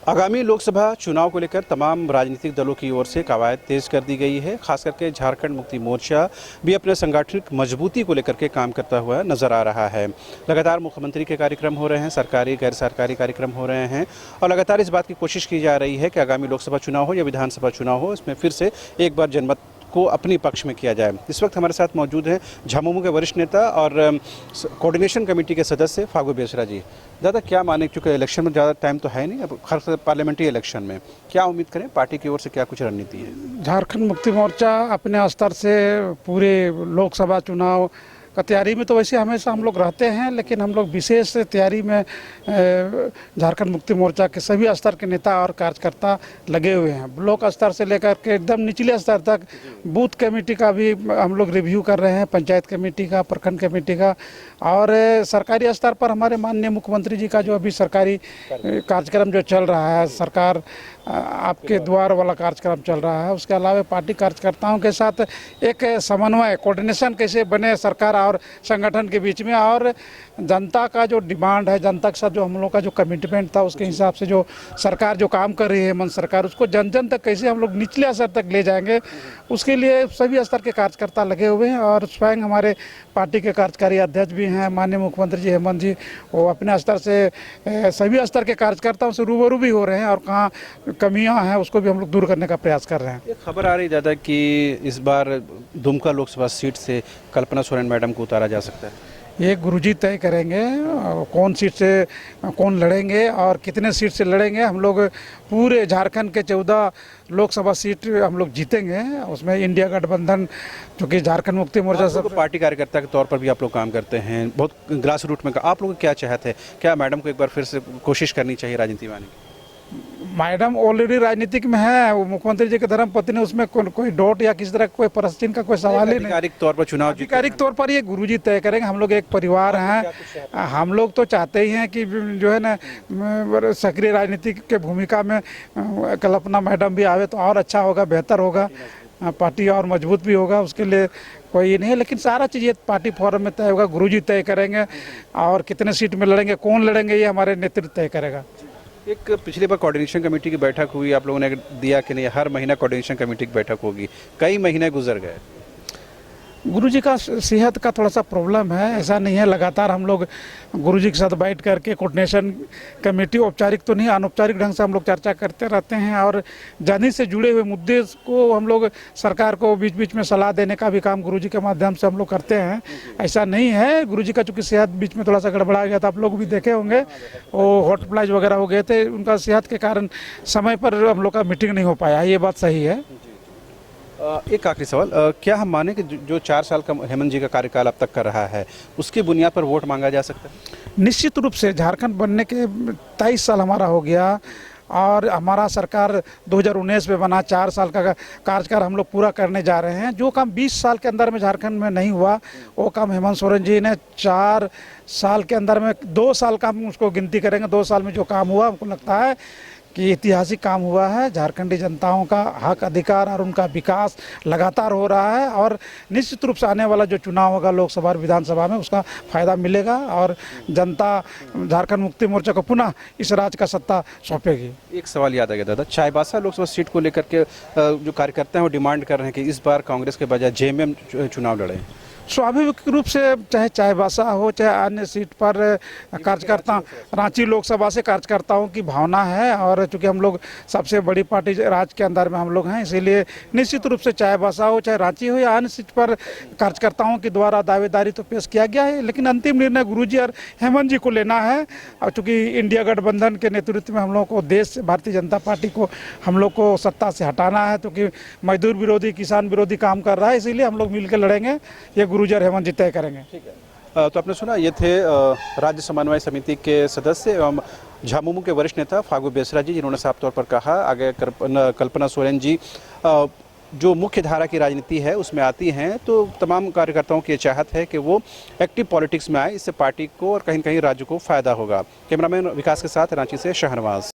आगामी लोकसभा चुनाव को लेकर तमाम राजनीतिक दलों की ओर से कवायद तेज कर दी गई है। खास करके झारखंड मुक्ति मोर्चा भी अपने सांगठनिक मजबूती को लेकर के काम करता हुआ नजर आ रहा है। लगातार मुख्यमंत्री के कार्यक्रम हो रहे हैं, सरकारी गैर सरकारी कार्यक्रम हो रहे हैं और लगातार इस बात की कोशिश की जा रही है कि आगामी लोकसभा चुनाव हो या विधानसभा चुनाव हो, इसमें फिर से एक बार जनमत को अपनी पक्ष में किया जाए। इस वक्त हमारे साथ मौजूद हैं झामुमो के वरिष्ठ नेता और कोऑर्डिनेशन कमेटी के सदस्य फागू बेसरा जी। दादा, क्या माने, क्योंकि इलेक्शन में ज़्यादा टाइम तो है नहीं, अब खास पार्लियामेंट्री इलेक्शन में क्या उम्मीद करें, पार्टी की ओर से क्या कुछ रणनीति है? झारखंड मुक्ति मोर्चा अपने स्तर से पूरे लोकसभा चुनाव का तैयारी में तो वैसे हमेशा हम लोग रहते हैं, लेकिन हम लोग विशेष तैयारी में झारखंड मुक्ति मोर्चा के सभी स्तर के नेता और कार्यकर्ता लगे हुए हैं। ब्लॉक स्तर से लेकर के एकदम निचले स्तर तक बूथ कमेटी का भी हम लोग रिव्यू कर रहे हैं, पंचायत कमेटी का, प्रखंड कमेटी का, और सरकारी स्तर पर हमारे माननीय मुख्यमंत्री जी का जो अभी सरकारी कार्यक्रम जो चल रहा है, सरकार आपके द्वार वाला कार्यक्रम चल रहा है, उसके अलावा पार्टी कार्यकर्ताओं के साथ एक समन्वय, कोऑर्डिनेशन कैसे बने सरकार और संगठन के बीच में, और जनता का जो डिमांड है, जनता के साथ जो हम लोग का जो कमिटमेंट था, उसके हिसाब से जो सरकार जो काम कर रही है मन सरकार, उसको जन जन तक कैसे हम लोग निचले स्तर तक ले जाएंगे, उसके लिए सभी स्तर के कार्यकर्ता लगे हुए हैं। और स्वयं हमारे पार्टी के कार्यकारी अध्यक्ष भी हैं माननीय मुख्यमंत्री जी हेमंत जी, वो अपने स्तर से सभी स्तर के कार्यकर्ताओं से रूबरू भी हो रहे हैं और कहाँ कमियां हैं उसको भी हम लोग दूर करने का प्रयास कर रहे हैं। एक खबर आ रही दादा कि इस बार दुमका लोकसभा सीट से कल्पना सोरेन मैडम को उतारा जा सकता है। ये गुरुजी तय करेंगे कौन सीट से कौन लड़ेंगे और कितने सीट से लड़ेंगे। हम लोग पूरे झारखंड के 14 लोकसभा सीट हम लोग जीतेंगे। उसमें इंडिया गठबंधन, चूँकि झारखंड मुक्ति मोर्चा सब पार्टी कार्यकर्ता के तौर पर भी आप लोग काम करते हैं, बहुत ग्रास रूट में, आप लोग क्या चाहते हैं, क्या मैडम को एक बार फिर से कोशिश करनी चाहिए राजनीति में आने की? मैडम ऑलरेडी राजनीतिक में है, वो मुख्यमंत्री जी के धर्मपत्नी ने, उसमें कोई डॉट या किसी तरह कोई प्रश्न का कोई सवाल ही नहीं। आधिकारिक तौर पर चुनाव, आधिकारिक तौर पर ये गुरुजी तय करेंगे। हम लोग एक परिवार हैं, हम लोग तो चाहते ही हैं कि जो है ना सक्रिय राजनीति के भूमिका में कल्पना मैडम भी आवे तो और अच्छा होगा, बेहतर होगा, पार्टी और मजबूत भी होगा। उसके लिए कोई ये नहीं है, लेकिन सारा चीज़ ये पार्टी फोरम में तय होगा, गुरुजी तय करेंगे और कितने सीट में लड़ेंगे, कौन लड़ेंगे, ये हमारे नेतृत्व तय करेगा। एक पिछली बार कोऑर्डिनेशन कमेटी की बैठक हुई, आप लोगों ने दिया कि नहीं हर महीना कोऑर्डिनेशन कमेटी की बैठक होगी, कई महीने गुजर गए। गुरुजी का सेहत का थोड़ा सा प्रॉब्लम है, ऐसा नहीं है। लगातार हम लोग गुरुजी के साथ बैठ करके कोऑर्डिनेशन कमेटी, औपचारिक तो नहीं, अनौपचारिक ढंग से हम लोग चर्चा करते रहते हैं और जानी से जुड़े हुए मुद्दे को हम लोग सरकार को बीच बीच में सलाह देने का भी काम गुरुजी के माध्यम से हम लोग करते हैं। ऐसा नहीं है, गुरुजी का चूँकि सेहत बीच में थोड़ा सा गड़बड़ा गया था, आप लोग भी देखे होंगे, वो हॉस्पिटलाइज वगैरह हो गए थे, उनका सेहत के कारण समय पर हम लोग का मीटिंग नहीं हो पाया, ये बात सही है। एक आखिरी सवाल, क्या हम माने कि जो 4 साल का हेमंत जी का कार्यकाल अब तक कर रहा है, उसकी बुनियाद पर वोट मांगा जा सकता है? निश्चित रूप से झारखंड बनने के 23 साल हमारा हो गया और हमारा सरकार 2019 में बना, 4 साल का कार्यकाल हम लोग पूरा करने जा रहे हैं। जो काम 20 साल के अंदर में झारखंड में नहीं हुआ, वो काम हेमंत सोरेन जी ने 4 साल के अंदर में, 2 साल का हम उसको गिनती करेंगे, 2 साल में जो काम हुआ हमको लगता है कि ऐतिहासिक काम हुआ है। झारखंडी जनताओं का हक अधिकार और उनका विकास लगातार हो रहा है और निश्चित रूप से आने वाला जो चुनाव होगा लोकसभा और विधानसभा में, उसका फायदा मिलेगा और जनता झारखंड मुक्ति मोर्चा को पुनः इस राज्य का सत्ता सौंपेगी। एक सवाल याद आ गया दादा, चाईबासा लोकसभा सीट को लेकर के जो कार्यकर्ता हैं वो डिमांड कर रहे हैं कि इस बार कांग्रेस के बजाय जेएमएम चुनाव लड़े। स्वाभाविक रूप से चाहे चाईबासा हो चाहे अन्य सीट पर कार्यकर्ता, रांची लोकसभा से कार्यकर्ताओं की भावना है और चूंकि हम लोग सबसे बड़ी पार्टी राज्य के अंदर में हम लोग हैं, इसीलिए निश्चित रूप से चाईबासा हो चाहे रांची हो या अन्य सीट पर कार्यकर्ताओं के द्वारा दावेदारी तो पेश किया गया है, लेकिन अंतिम निर्णय गुरुजी और हेमंत जी को लेना है। और चूँकि इंडिया गठबंधन के नेतृत्व में हम लोग को, देश भारतीय जनता पार्टी को हम लोग को सत्ता से हटाना है, क्योंकि मजदूर विरोधी, किसान विरोधी काम कर रहा है, इसीलिए हम लोग मिलकर लड़ेंगे, ये गुरुजी और हेमंत जी तय करेंगे। ठीक है। तो आपने सुना, ये थे राज्य समन्वय समिति के सदस्य एवं झामुमो के वरिष्ठ नेता फागू बेसरा जी, जिन्होंने साफ तौर पर कहा आगे कल्पना सोरेन जी जो मुख्य धारा की राजनीति है उसमें आती हैं, तो तमाम कार्यकर्ताओं की चाहत है कि वो एक्टिव पॉलिटिक्स में आए, इससे पार्टी को और कहीं न कहीं राज्य को फायदा होगा। कैमरामैन विकास के साथ रांची से शहनवाज।